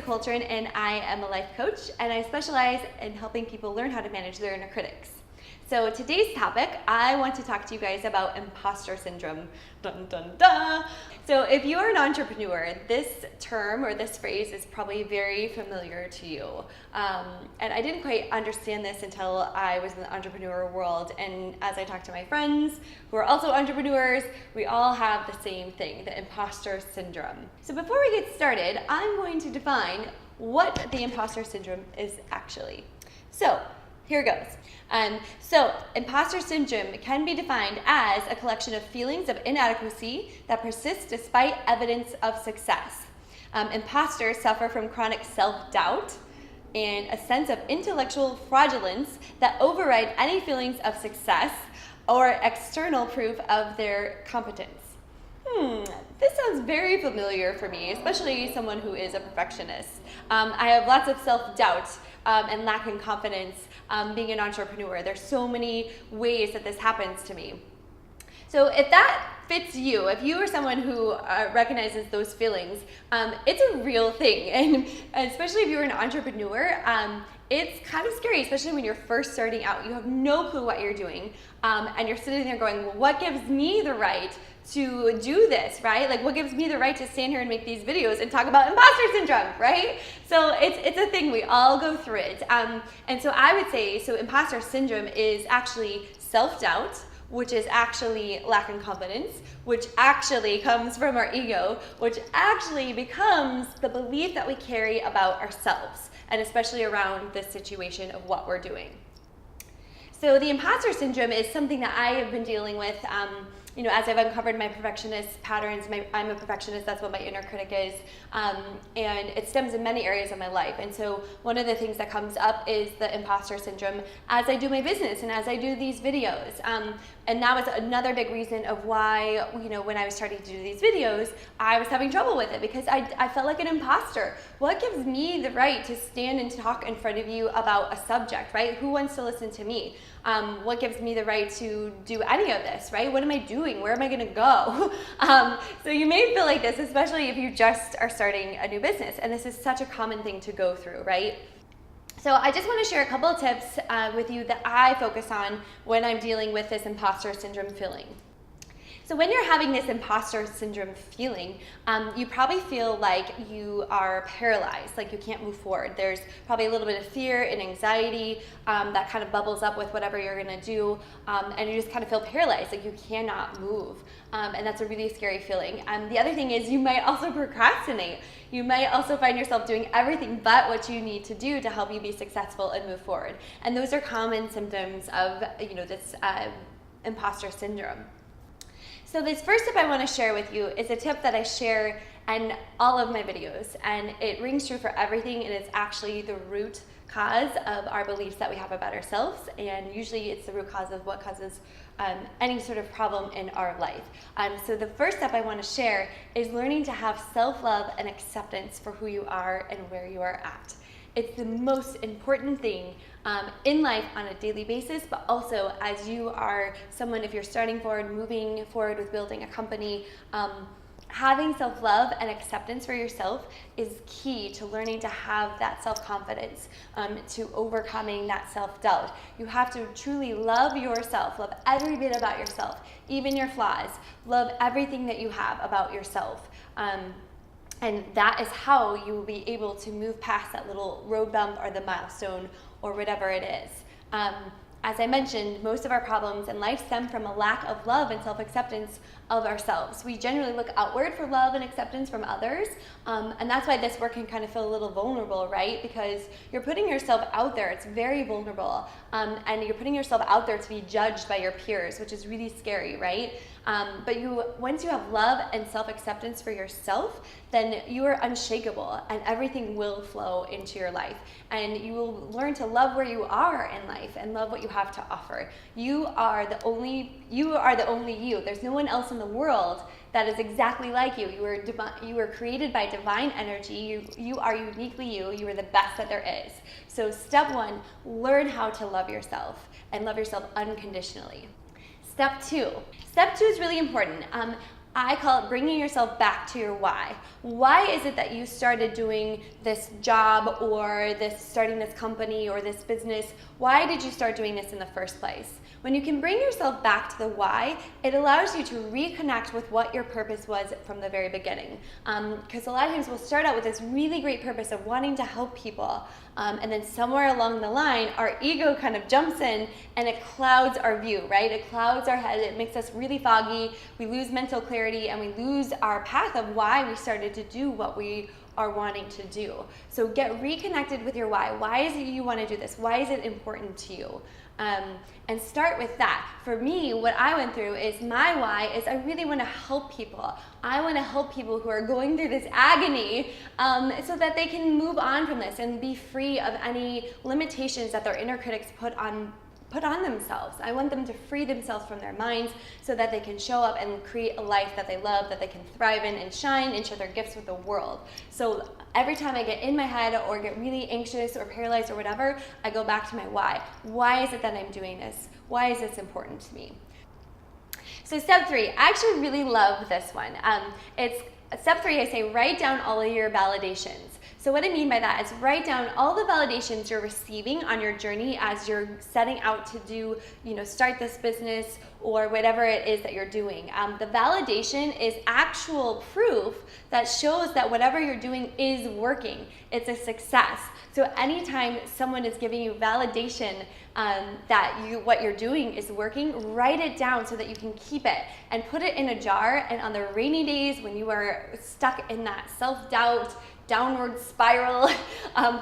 Lisa Coltrane, and I am a life coach, and I specialize in helping people learn how to manage their inner critics. So today's topic, I want to talk to you guys about imposter syndrome. Dun, dun, dun. So if you are an entrepreneur, this term or this phrase is probably very familiar to you. And I didn't quite understand this until I was in the entrepreneur world. And as I talk to my friends who are also entrepreneurs, we all have the same thing, the imposter syndrome. So before we get started, I'm going to define what the imposter syndrome is actually. So here goes. So imposter syndrome can be defined as a collection of feelings of inadequacy that persist despite evidence of success. Imposters suffer from chronic self-doubt and a sense of intellectual fraudulence that override any feelings of success or external proof of their competence. This sounds very familiar for me, especially someone who is a perfectionist. I have lots of self-doubt and lack in confidence being an entrepreneur. There's so many ways that this happens to me. So if that fits you, if you are someone who recognizes those feelings, it's a real thing. And especially if you're an entrepreneur, it's kind of scary, especially when you're first starting out. You have no clue what you're doing, and you're sitting there going, well, what gives me the right to do this, right? Like, what gives me the right to stand here and make these videos and talk about imposter syndrome, right? So it's a thing, we all go through it. And so I would say, so imposter syndrome is actually self-doubt, which is actually lack in confidence, which actually comes from our ego, which actually becomes the belief that we carry about ourselves, and especially around the situation of what we're doing. So the imposter syndrome is something that I have been dealing with as I've uncovered my perfectionist patterns. I'm a perfectionist, that's what my inner critic is, and it stems in many areas of my life. And so one of the things that comes up is the imposter syndrome as I do my business and as I do these videos. And that was another big reason of why, when I was starting to do these videos, I was having trouble with it because I felt like an imposter. What gives me the right to stand and talk in front of you about a subject, right? Who wants to listen to me? What gives me the right to do any of this, right? What am I doing? Where am I gonna go? So you may feel like this, especially if you just are starting a new business, and this is such a common thing to go through, right? So I just want to share a couple of tips with you that I focus on when I'm dealing with this imposter syndrome feeling. So when you're having this imposter syndrome feeling, you probably feel like you are paralyzed, like you can't move forward. There's probably a little bit of fear and anxiety that kind of bubbles up with whatever you're gonna do, and you just kind of feel paralyzed, like you cannot move. And that's a really scary feeling. The other thing is you might also procrastinate. You might also find yourself doing everything but what you need to do to help you be successful and move forward. And those are common symptoms of this imposter syndrome. So this first tip I want to share with you is a tip that I share in all of my videos, and it rings true for everything, and it's actually the root cause of our beliefs that we have about ourselves, and usually it's the root cause of what causes any sort of problem in our life. So the first step I want to share is learning to have self-love and acceptance for who you are and where you are at. It's the most important thing in life on a daily basis, but also as you are someone, if you're starting forward, moving forward with building a company, having self-love and acceptance for yourself is key to learning to have that self-confidence, to overcoming that self-doubt. You have to truly love yourself, love every bit about yourself, even your flaws, love everything that you have about yourself. And that is how you will be able to move past that little road bump or the milestone or whatever it is. As I mentioned, most of our problems in life stem from a lack of love and self-acceptance of ourselves. We generally look outward for love and acceptance from others, and that's why this work can kind of feel a little vulnerable, right? Because you're putting yourself out there, it's very vulnerable, and you're putting yourself out there to be judged by your peers, which is really scary, right? But once you have love and self-acceptance for yourself, then you are unshakable and everything will flow into your life. And you will learn to love where you are in life and love what you have to offer. You are the only you. There's no one else in the world that is exactly like you. You were created by divine energy. You are uniquely you. You are the best that there is. So step one, learn how to love yourself and love yourself unconditionally. Step two is really important. I call it bringing yourself back to your why. Why is it that you started doing this job or starting this company or this business? Why did you start doing this in the first place? When you can bring yourself back to the why, it allows you to reconnect with what your purpose was from the very beginning. Because a lot of times we'll start out with this really great purpose of wanting to help people, and then somewhere along the line, our ego kind of jumps in and it clouds our view, right? It clouds our head, it makes us really foggy, we lose mental clarity, and we lose our path of why we started to do what we are wanting to do. So get reconnected with your why. Why is it you want to do this? Why is it important to you? And start with that. For me, what I went through is my why is I really want to help people. I want to help people who are going through this agony so that they can move on from this and be free of any limitations that their inner critics put on themselves. I want them to free themselves from their minds so that they can show up and create a life that they love, that they can thrive in and shine and share their gifts with the world. So every time I get in my head or get really anxious or paralyzed or whatever, I go back to my why. Why is it that I'm doing this? Why is this important to me? So step 3, I actually really love this one. It's step 3, I say write down all of your validations. So what I mean by that is write down all the validations you're receiving on your journey as you're setting out to do, start this business or whatever it is that you're doing. The validation is actual proof that shows that whatever you're doing is working. It's a success. So anytime someone is giving you validation that what you're doing is working, write it down so that you can keep it and put it in a jar. And on the rainy days when you are stuck in that self-doubt, downward spiral,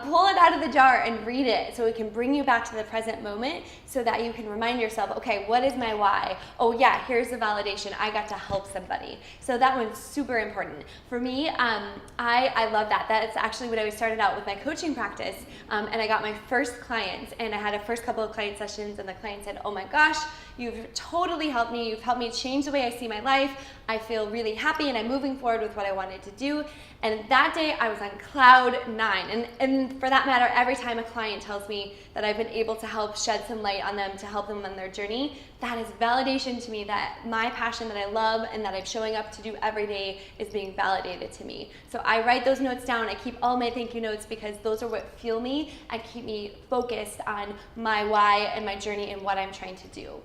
pull it out of the jar and read it so it can bring you back to the present moment so that you can remind yourself, okay, what is my why? Oh yeah, here's the validation. I got to help somebody. So that one's super important. For me, I love that. That's actually when I started out with my coaching practice, and I got my first clients, and I had a first couple of client sessions, and the client said, oh my gosh, you've totally helped me. You've helped me change the way I see my life. I feel really happy and I'm moving forward with what I wanted to do. And that day I was on cloud 9. And for that matter, every time a client tells me that I've been able to help shed some light on them, to help them on their journey, that is validation to me that my passion that I love and that I'm showing up to do every day is being validated to me. So I write those notes down. I keep all my thank you notes because those are what fuel me and keep me focused on my why and my journey and what I'm trying to do.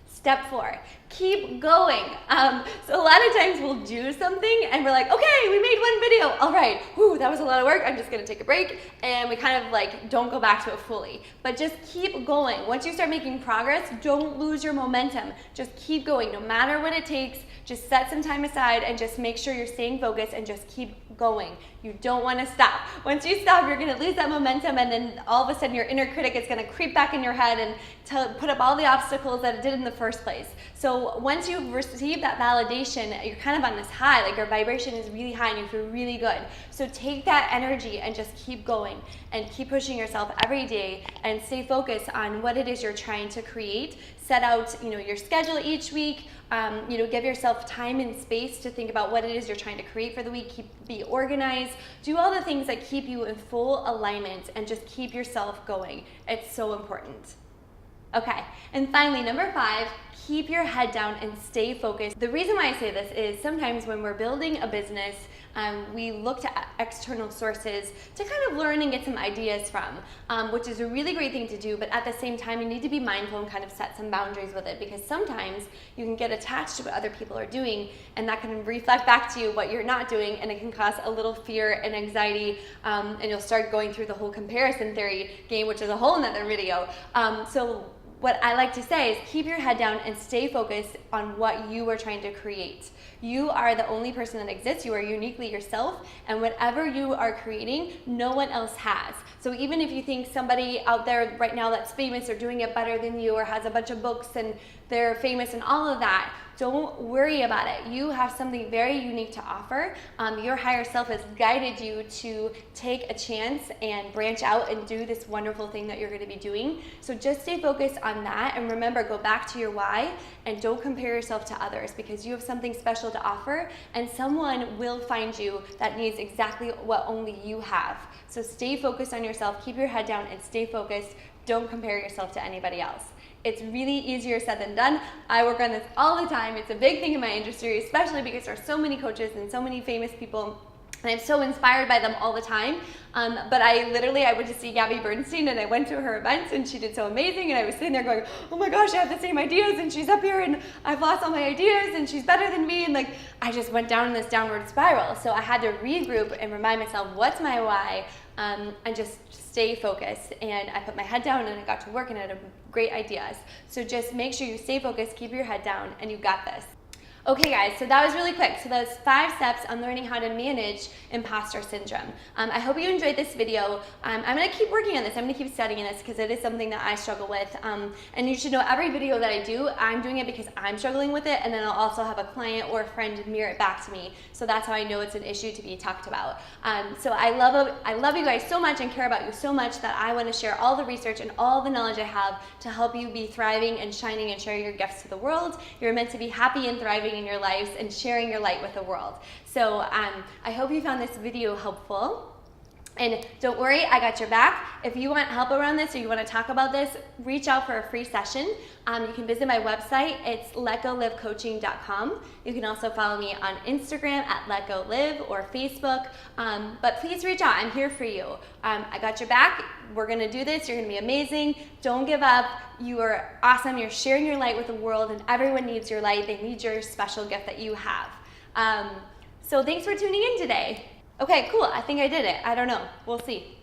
Step 4, keep going. So a lot of times we'll do something and we're like, okay, we made one video. All right, whew, that was a lot of work. I'm just gonna take a break. And we kind of don't go back to it fully. But just keep going. Once you start making progress, don't lose your momentum. Just keep going, no matter what it takes. Just set some time aside and just make sure you're staying focused and just keep going. You don't want to stop. Once you stop, you're going to lose that momentum, and then all of a sudden your inner critic is going to creep back in your head and put up all the obstacles that it did in the first place. So once you've received that validation, you're kind of on this high, like your vibration is really high and you feel really good. So take that energy and just keep going and keep pushing yourself every day and stay focused on what it is you're trying to create. Set out, your schedule each week. Give yourself time and space to think about what it is you're trying to create for the week. Be organized. Do all the things that keep you in full alignment and just keep yourself going. It's so important. Okay, and finally, number 5, keep your head down and stay focused. The reason why I say this is sometimes when we're building a business, we look to external sources to kind of learn and get some ideas from, which is a really great thing to do, but at the same time, you need to be mindful and kind of set some boundaries with it, because sometimes you can get attached to what other people are doing, and that can reflect back to you what you're not doing, and it can cause a little fear and anxiety, and you'll start going through the whole comparison theory game, which is a whole nother video. So what I like to say is keep your head down and stay focused on what you are trying to create. You are the only person that exists. You are uniquely yourself, and whatever you are creating, no one else has. So even if you think somebody out there right now that's famous or doing it better than you or has a bunch of books and they're famous and all of that, don't worry about it. You have something very unique to offer. Your higher self has guided you to take a chance and branch out and do this wonderful thing that you're going to be doing. So just stay focused on that, and remember, go back to your why and don't compare yourself to others, because you have something special to offer and someone will find you that needs exactly what only you have. So stay focused on yourself, keep your head down and stay focused. Don't compare yourself to anybody else. It's really easier said than done. I work on this all the time. It's a big thing in my industry, especially because there are so many coaches and so many famous people, and I'm so inspired by them all the time. But I went to see Gabby Bernstein, and I went to her events, and she did so amazing, and I was sitting there going, oh my gosh, I have the same ideas, and she's up here, and I've lost all my ideas, and she's better than me, and like, I just went down in this downward spiral. So I had to regroup and remind myself, what's my why, and just stay focused. And I put my head down, and I got to work, and I had great ideas. So just make sure you stay focused, keep your head down, and you got this. Okay guys, so that was really quick. So those 5 steps on learning how to manage imposter syndrome. I hope you enjoyed this video. I'm gonna keep working on this. I'm gonna keep studying this because it is something that I struggle with. And you should know every video that I do, I'm doing it because I'm struggling with it, and then I'll also have a client or a friend mirror it back to me. So that's how I know it's an issue to be talked about. So I love you guys so much and care about you so much that I wanna share all the research and all the knowledge I have to help you be thriving and shining and sharing your gifts to the world. You're meant to be happy and thriving in your lives and sharing your light with the world. So I hope you found this video helpful. And don't worry, I got your back. If you want help around this or you want to talk about this, reach out for a free session. You can visit my website. It's letgolivecoaching.com. You can also follow me on Instagram at letgolive or Facebook. But please reach out. I'm here for you. I got your back. We're going to do this. You're going to be amazing. Don't give up. You are awesome. You're sharing your light with the world, and everyone needs your light. They need your special gift that you have. So thanks for tuning in today. Okay, cool. I think I did it. I don't know. We'll see.